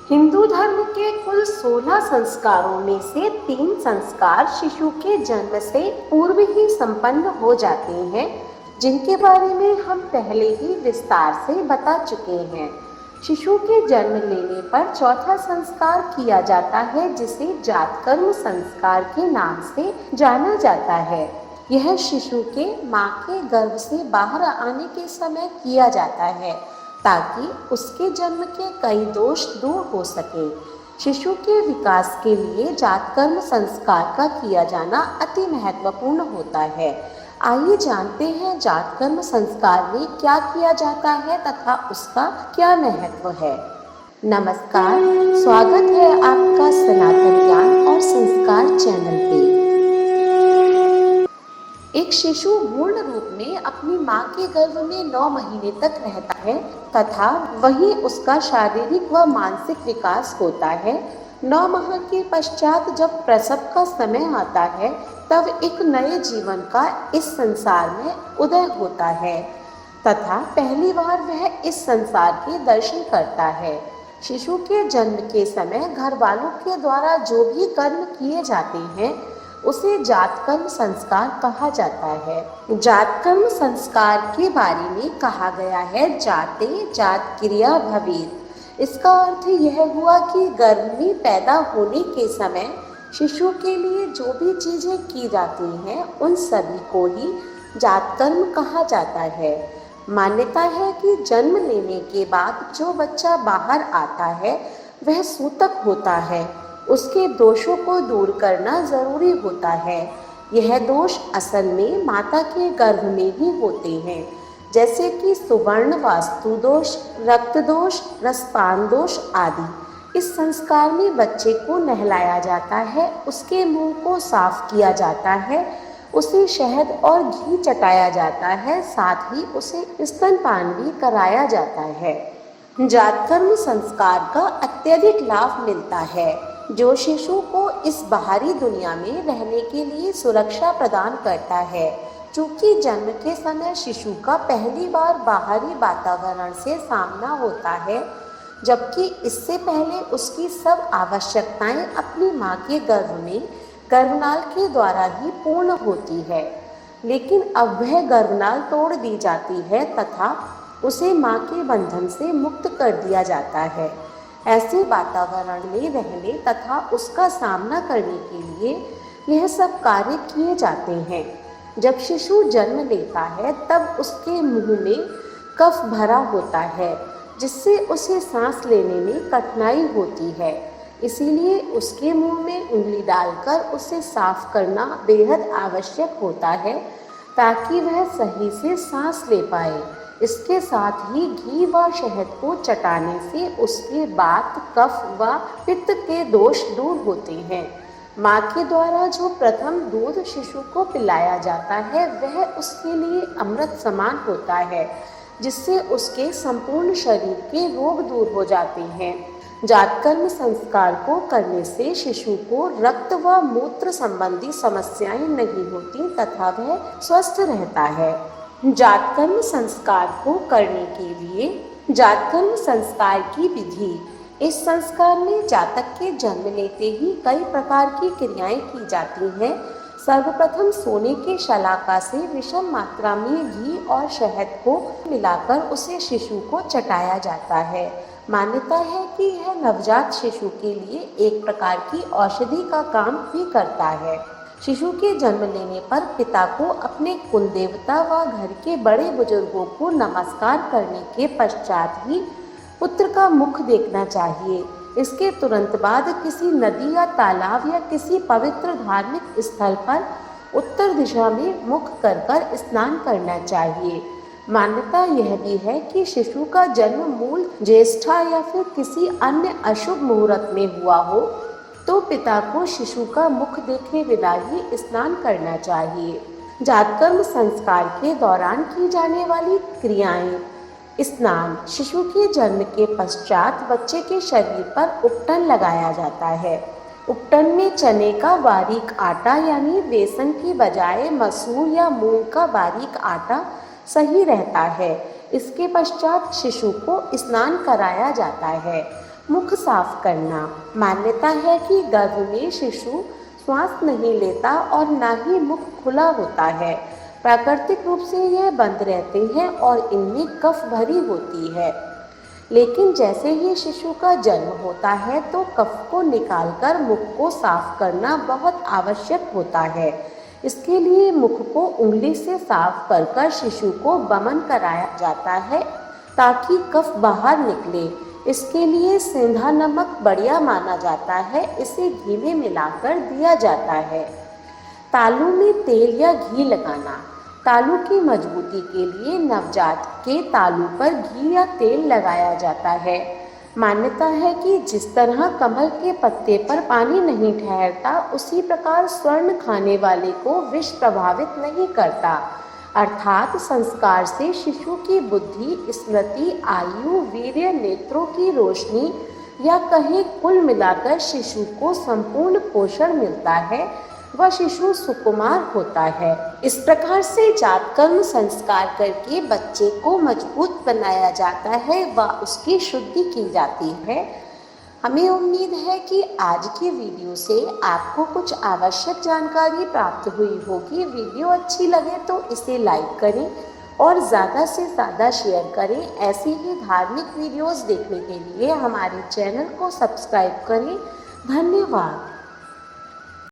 हिंदू धर्म के कुल 16 संस्कारों में से 3 संस्कार शिशु के जन्म से पूर्व ही संपन्न हो जाते हैं, जिनके बारे में हम पहले ही विस्तार से बता चुके हैं। शिशु के जन्म लेने पर चौथा संस्कार किया जाता है, जिसे जातकर्म संस्कार के नाम से जाना जाता है। यह शिशु के मां के गर्भ से बाहर आने के समय किया जाता है, ताकि उसके जन्म के कई दोष दूर हो सके। शिशु के विकास के लिए जातकर्म संस्कार का किया जाना अति महत्वपूर्ण होता है। आइए जानते हैं जातकर्म संस्कार में क्या किया जाता है तथा उसका क्या महत्व है। नमस्कार, स्वागत है आपका सनातन ज्ञान और संस्कार चैनल पे। एक शिशु पूर्ण रूप में अपनी मां के गर्भ में 9 महीने तक रहता है तथा वहीं उसका शारीरिक व मानसिक विकास होता है। 9 माह के पश्चात जब प्रसव का समय आता है, तब एक नए जीवन का इस संसार में उदय होता है तथा पहली बार वह इस संसार के दर्शन करता है। शिशु के जन्म के समय घर वालों के द्वारा जो भी कर्म किए जाते हैं, उसे जातकर्म संस्कार कहा जाता है। जातकर्म संस्कार के बारे में कहा गया है, जाते जात क्रिया भवेत्। इसका अर्थ यह हुआ कि गर्भ में पैदा होने के समय शिशु के लिए जो भी चीजें की जाती हैं, उन सभी को ही जातकर्म कहा जाता है। मान्यता है कि जन्म लेने के बाद जो बच्चा बाहर आता है, वह सूतक होता है। उसके दोषों को दूर करना जरूरी होता है। यह दोष असल में माता के गर्भ में ही होते हैं, जैसे कि सुवर्ण वास्तु दोष, रक्त दोष, रसपान दोष आदि। इस संस्कार में बच्चे को नहलाया जाता है, उसके मुंह को साफ किया जाता है, उसे शहद और घी चटाया जाता है, साथ ही उसे स्तनपान भी कराया जाता है। जातकर्म संस्कार का अत्यधिक लाभ मिलता है, जो शिशु को इस बाहरी दुनिया में रहने के लिए सुरक्षा प्रदान करता है। चूँकि जन्म के समय शिशु का पहली बार बाहरी वातावरण से सामना होता है, जबकि इससे पहले उसकी सब आवश्यकताएं अपनी मां के गर्भ में गर्भनाल के द्वारा ही पूर्ण होती है। लेकिन अब वह गर्भनाल तोड़ दी जाती है तथा उसे मां के बंधन से मुक्त कर दिया जाता है। ऐसे वातावरण में रहने तथा उसका सामना करने के लिए यह सब कार्य किए जाते हैं। जब शिशु जन्म लेता है, तब उसके मुंह में कफ भरा होता है, जिससे उसे सांस लेने में कठिनाई होती है। इसीलिए उसके मुंह में उंगली डालकर उसे साफ करना बेहद आवश्यक होता है, ताकि वह सही से सांस ले पाए। इसके साथ ही घी व शहद को चटाने से उसके वात, कफ व पित्त के दोष दूर होते हैं। माँ के द्वारा जो प्रथम दूध शिशु को पिलाया जाता है, वह उसके लिए अमृत समान होता है, जिससे उसके संपूर्ण शरीर के रोग दूर हो जाते हैं। जातकर्म संस्कार को करने से शिशु को रक्त व मूत्र संबंधी समस्याएं नहीं होती तथा वह स्वस्थ रहता है। जातकर्म संस्कार को करने के लिए जातकर्म संस्कार की विधि। इस संस्कार में जातक के जन्म लेते ही कई प्रकार की क्रियाएं की जाती हैं। सर्वप्रथम सोने के शलाका से विषम मात्रा में घी और शहद को मिलाकर उसे शिशु को चटाया जाता है। मान्यता है कि यह नवजात शिशु के लिए एक प्रकार की औषधि का काम भी करता है। शिशु के जन्म लेने पर पिता को अपने कुल देवता व घर के बड़े बुजुर्गों को नमस्कार करने के पश्चात ही पुत्र का मुख देखना चाहिए। इसके तुरंत बाद किसी नदी या तालाब या किसी पवित्र धार्मिक स्थल पर उत्तर दिशा में मुख कर स्नान करना चाहिए। मान्यता यह भी है कि शिशु का जन्म मूल ज्येष्ठा या फिर किसी अन्य अशुभ मुहूर्त में हुआ हो, तो पिता को शिशु का मुख देखे बिना ही स्नान करना चाहिए। जातकर्म संस्कार के दौरान की जाने वाली क्रियाएं। स्नान। शिशु के जन्म के पश्चात बच्चे के शरीर पर उपटन लगाया जाता है। उपटन में चने का बारीक आटा यानी बेसन की बजाय मसूर या मूंग का बारीक आटा सही रहता है। इसके पश्चात शिशु को स्नान कराया जाता है। मुख साफ करना। मान्यता है कि गर्भ में शिशु श्वास नहीं लेता और न ही मुख खुला होता है। प्राकृतिक रूप से यह बंद रहते हैं और इनमें कफ भरी होती है। लेकिन जैसे ही शिशु का जन्म होता है तो कफ को निकालकर मुख को साफ करना बहुत आवश्यक होता है। इसके लिए मुख को उंगली से साफ कर शिशु को बमन कराया जाता है ताकि कफ बाहर निकले। इसके लिए सेंधा नमक बढ़िया माना जाता है, इसे घी में मिलाकर दिया जाता है। तालू में तेल या घी लगाना। तालू की मजबूती के लिए नवजात के तालू पर घी या तेल लगाया जाता है। मान्यता है कि जिस तरह कमल के पत्ते पर पानी नहीं ठहरता, उसी प्रकार स्वर्ण खाने वाले को विष प्रभावित नहीं करता। अर्थात संस्कार से शिशु की बुद्धि, स्मृति, आयु, वीर्य, नेत्रों की रोशनी या कहें कुल मिलाकर शिशु को संपूर्ण पोषण मिलता है। वह शिशु सुकुमार होता है। इस प्रकार से जात कर्म संस्कार करके बच्चे को मजबूत बनाया जाता है व उसकी शुद्धि की जाती है। हमें उम्मीद है कि आज की वीडियो से आपको कुछ आवश्यक जानकारी प्राप्त हुई होगी। वीडियो अच्छी लगे तो इसे लाइक करें और ज़्यादा से ज़्यादा शेयर करें। ऐसी ही धार्मिक वीडियोस देखने के लिए हमारे चैनल को सब्सक्राइब करें। धन्यवाद।